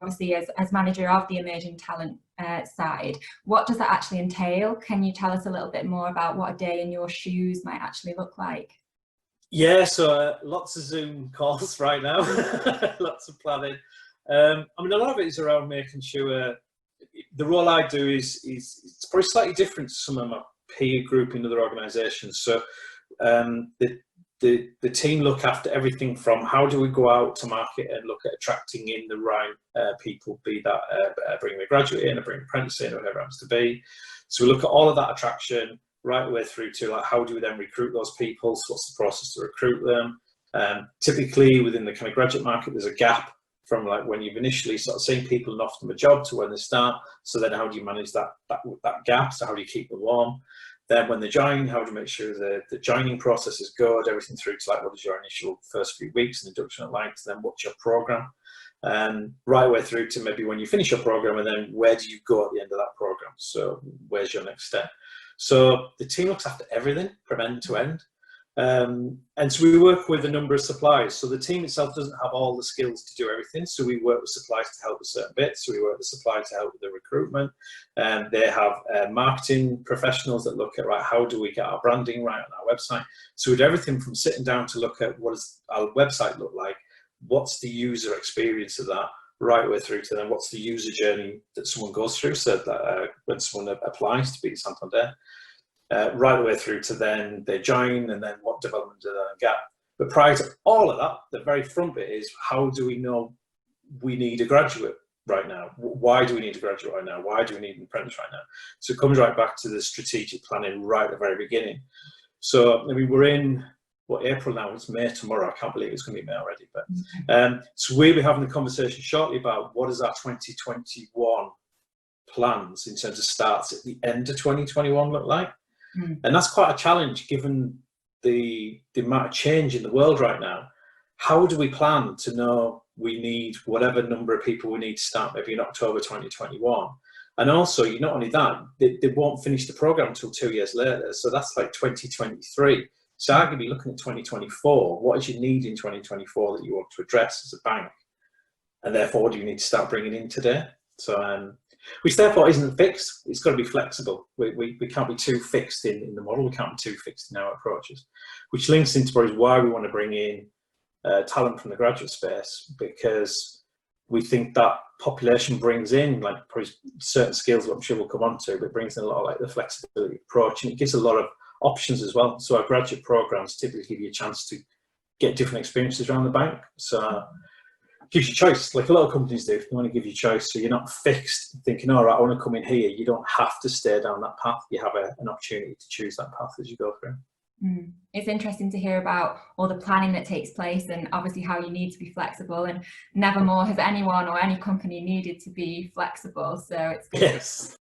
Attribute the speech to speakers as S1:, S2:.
S1: obviously as manager of the emerging talent side, what does that actually entail? Can you tell us a little bit more about what a day in your shoes might actually look like?
S2: Yeah, so lots of Zoom calls right now, lots of planning. I mean, a lot of it is around making sure the role I do is it's probably slightly different to some of my peer group in other organisations. So the team look after everything from how do we go out to market and look at attracting in the right people, be that bringing a graduate in or bringing an apprentice in or whatever it happens to be. So we look at all of that attraction right the way through to like how do we then recruit those people? So what's the process to recruit them? Typically within the kind of graduate market, there's a gap from like when you've initially sort of seen people and offered them a job to when they start. So then how do you manage that gap? So how do you keep them warm? Then when they join, how do you make sure the joining process is good, everything through to like what is your initial first few weeks and induction like, to then what's your program? Right away through to maybe when you finish your program, and then where do you go at the end of that program? So where's your next step? So the team looks after everything from end to end. And so we work with a number of suppliers. So the team itself doesn't have all the skills to do everything. So we work with suppliers to help with certain bits. So we work with suppliers to help with the recruitment. And they have marketing professionals that look at, right, how do we get our branding right on our website? So we do everything from sitting down to look at what does our website look like? What's the user experience of that? Right the way through to then what's the user journey that someone goes through, so that when someone applies to be Santander, right the way through to then they join, and then what development do they get. But prior to all of that, the very front bit is how do we know we need a graduate right now? Why do we need a graduate right now? Why do we need an apprentice right now? So it comes right back to the strategic planning right at the very beginning. So I mean, we're in April now, it's May tomorrow. I can't believe it's going to be May already. But so we'll be having a conversation shortly about what is our 2021 plans in terms of starts at the end of 2021 look like. And that's quite a challenge given the amount of change in the world right now. How do we plan to know we need whatever number of people we need to start maybe in October 2021? And also, not only that, they won't finish the program until 2 years later. So that's like 2023. So arguably looking at 2024, what is your need in 2024 that you want to address as a bank? And therefore, what do you need to start bringing in today? So, which therefore isn't fixed. It's got to be flexible. We can't be too fixed in the model. We can't be too fixed in our approaches, which links into probably why we want to bring in talent from the graduate space, because we think that population brings in like probably certain skills that I'm sure we'll come on to, but brings in a lot of like the flexibility approach, and it gives a lot of options as well. So our graduate programs typically give you a chance to get different experiences around the bank. So it gives you choice, like a lot of companies do. They want to give you choice, so you're not fixed thinking, all right, I want to come in here. You don't have to stay down that path. You have an opportunity to choose that path as you go through.
S1: It's interesting to hear about all the planning that takes place, and obviously how you need to be flexible, and never more has anyone or any company needed to be flexible. So it's good.
S2: Yes.